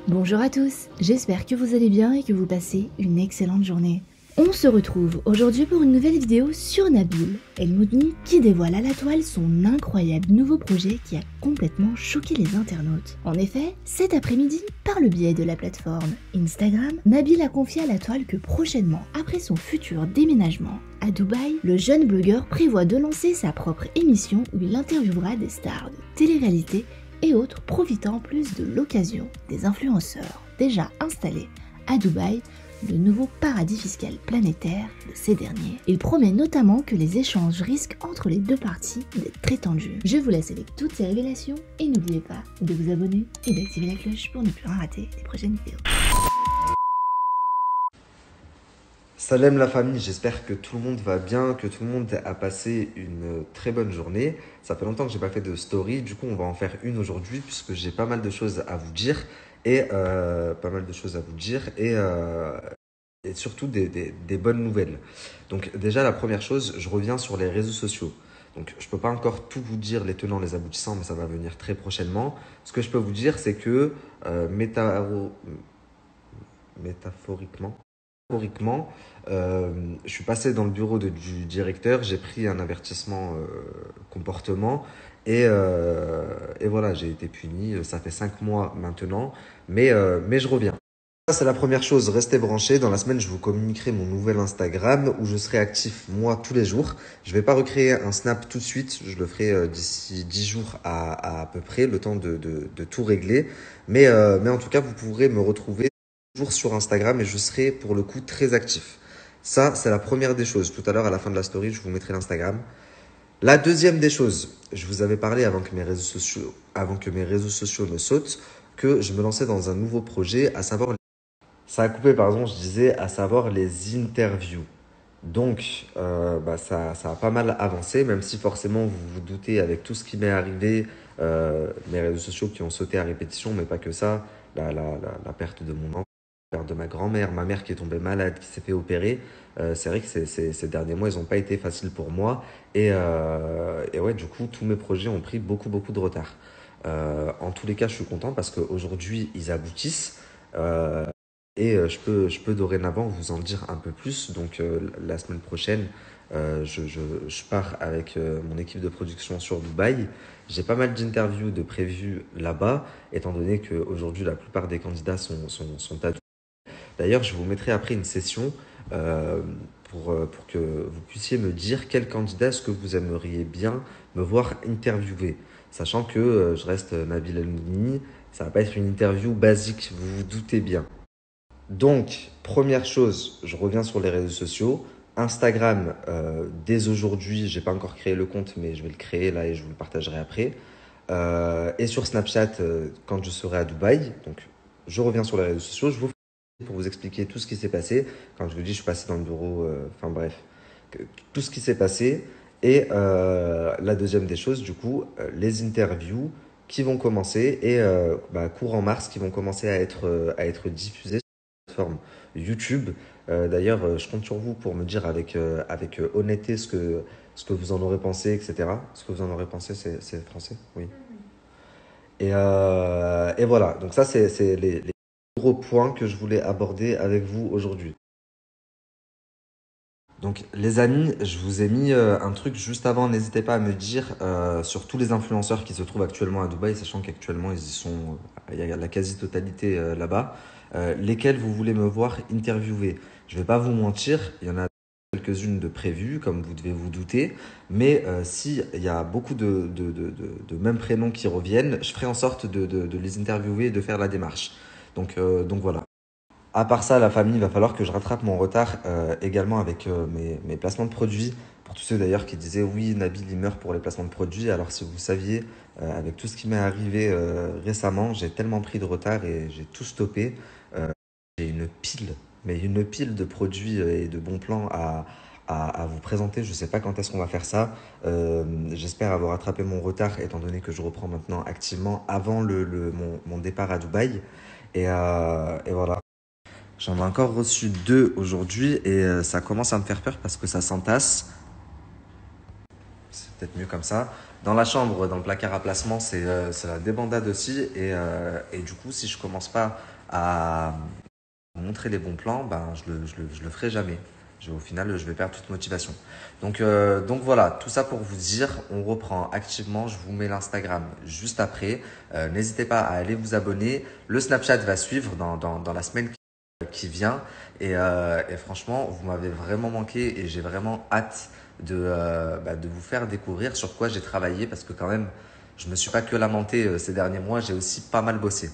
Bonjour à tous, j'espère que vous allez bien et que vous passez une excellente journée. On se retrouve aujourd'hui pour une nouvelle vidéo sur Nabil El Moudni qui dévoile à la toile son incroyable nouveau projet qui a complètement choqué les internautes. En effet, cet après-midi, par le biais de la plateforme Instagram, Nabil a confié à la toile que prochainement, après son futur déménagement à Dubaï, le jeune blogueur prévoit de lancer sa propre émission où il interviewera des stars de télé-réalité et autres, profitant en plus de l'occasion des influenceurs déjà installés à Dubaï, le nouveau paradis fiscal planétaire de ces derniers. Il promet notamment que les échanges risquent entre les deux parties d'être très tendus. Je vous laisse avec toutes ces révélations et n'oubliez pas de vous abonner et d'activer la cloche pour ne plus rien rater les prochaines vidéos. Salam la famille, j'espère que tout le monde va bien, que tout le monde a passé une très bonne journée. Ça fait longtemps que j'ai pas fait de story, du coup on va en faire une aujourd'hui puisque j'ai pas mal de choses à vous dire et surtout des bonnes nouvelles. Donc déjà la première chose, je reviens sur les réseaux sociaux. Donc je peux pas encore tout vous dire les tenants, les aboutissants, mais ça va venir très prochainement. Ce que je peux vous dire, c'est que métaphoriquement, je suis passé dans le bureau du directeur, j'ai pris un avertissement comportement et voilà, j'ai été puni. Ça fait 5 mois maintenant, mais je reviens. Ça, c'est la première chose, restez branchés. Dans la semaine, je vous communiquerai mon nouvel Instagram où je serai actif, moi, tous les jours. Je vais pas recréer un Snap tout de suite, je le ferai d'ici 10 jours à peu près, le temps de tout régler. Mais en tout cas, vous pourrez me retrouver toujours sur Instagram et je serai pour le coup très actif. Ça, c'est la première des choses. Tout à l'heure, à la fin de la story, je vous mettrai l'Instagram. La deuxième des choses, je vous avais parlé avant que mes réseaux sociaux ne sautent, que je me lançais dans un nouveau projet, à savoir, ça a coupé, pardon, je disais, à savoir les interviews. Donc, ça a pas mal avancé, même si forcément vous vous doutez avec tout ce qui m'est arrivé, mes réseaux sociaux qui ont sauté à répétition, mais pas que ça, la perte de mon enfant, la perte de ma grand-mère, ma mère qui est tombée malade, qui s'est fait opérer. C'est vrai que ces derniers mois, ils n'ont pas été faciles pour moi. Et ouais, du coup, tous mes projets ont pris beaucoup de retard. En tous les cas, je suis content parce qu'aujourd'hui, ils aboutissent. Je peux dorénavant vous en dire un peu plus. Donc, la semaine prochaine, je pars avec mon équipe de production sur Dubaï. J'ai pas mal d'interviews de prévues là-bas, étant donné qu'aujourd'hui, la plupart des candidats sont à Dubaï. D'ailleurs, je vous mettrai après une session euh, pour que vous puissiez me dire quel candidat est-ce que vous aimeriez bien me voir interviewer. Sachant que je reste Nabil El-Moudni, ça va pas être une interview basique, vous vous doutez bien. Donc, première chose, je reviens sur les réseaux sociaux. Instagram, dès aujourd'hui, j'ai pas encore créé le compte, mais je vais le créer là et je vous le partagerai après. Et sur Snapchat, quand je serai à Dubaï. Donc, je reviens sur les réseaux sociaux. Je vous fais pour vous expliquer tout ce qui s'est passé. Quand je vous dis, je suis passé dans le bureau, enfin bref, tout ce qui s'est passé. Et la deuxième des choses, du coup, les interviews qui vont commencer et courant mars, qui vont commencer à être diffusées plateforme YouTube. D'ailleurs, je compte sur vous pour me dire avec honnêteté ce que vous en aurez pensé, etc. Ce que vous en aurez pensé, c'est français? Oui. Et voilà, donc ça, c'est les gros points que je voulais aborder avec vous aujourd'hui. Donc, les amis, je vous ai mis un truc juste avant. N'hésitez pas à me dire sur tous les influenceurs qui se trouvent actuellement à Dubaï, sachant qu'actuellement ils y sont, il y a la quasi-totalité là-bas, lesquels vous voulez me voir interviewer. Je vais pas vous mentir, il y en a quelques-unes de prévues, comme vous devez vous douter, mais si il y a beaucoup de mêmes prénoms qui reviennent, je ferai en sorte de les interviewer et de faire la démarche. Donc voilà. À part ça, la famille, il va falloir que je rattrape mon retard également avec mes placements de produits. Pour tous ceux d'ailleurs qui disaient oui, Nabil il meurt pour les placements de produits. Alors si vous saviez, avec tout ce qui m'est arrivé récemment, j'ai tellement pris de retard et j'ai tout stoppé. Euh, j'ai une pile de produits et de bons plans à vous présenter. Je ne sais pas quand est-ce qu'on va faire ça. J'espère avoir rattrapé mon retard étant donné que je reprends maintenant activement avant mon départ à Dubaï. Et voilà. J'en ai encore reçu deux aujourd'hui et ça commence à me faire peur parce que ça s'entasse. C'est peut-être mieux comme ça. Dans la chambre, dans le placard à placement, c'est la débandade aussi. Et du coup, si je commence pas à montrer les bons plans, ben, je le ferai jamais. Au final, je vais perdre toute motivation. Donc voilà, tout ça pour vous dire, on reprend activement. Je vous mets l'Instagram juste après. N'hésitez pas à aller vous abonner. Le Snapchat va suivre dans la semaine qui vient. Et franchement, vous m'avez vraiment manqué et j'ai vraiment hâte de vous faire découvrir sur quoi j'ai travaillé parce que quand même, je me suis pas que lamenté ces derniers mois, j'ai aussi pas mal bossé.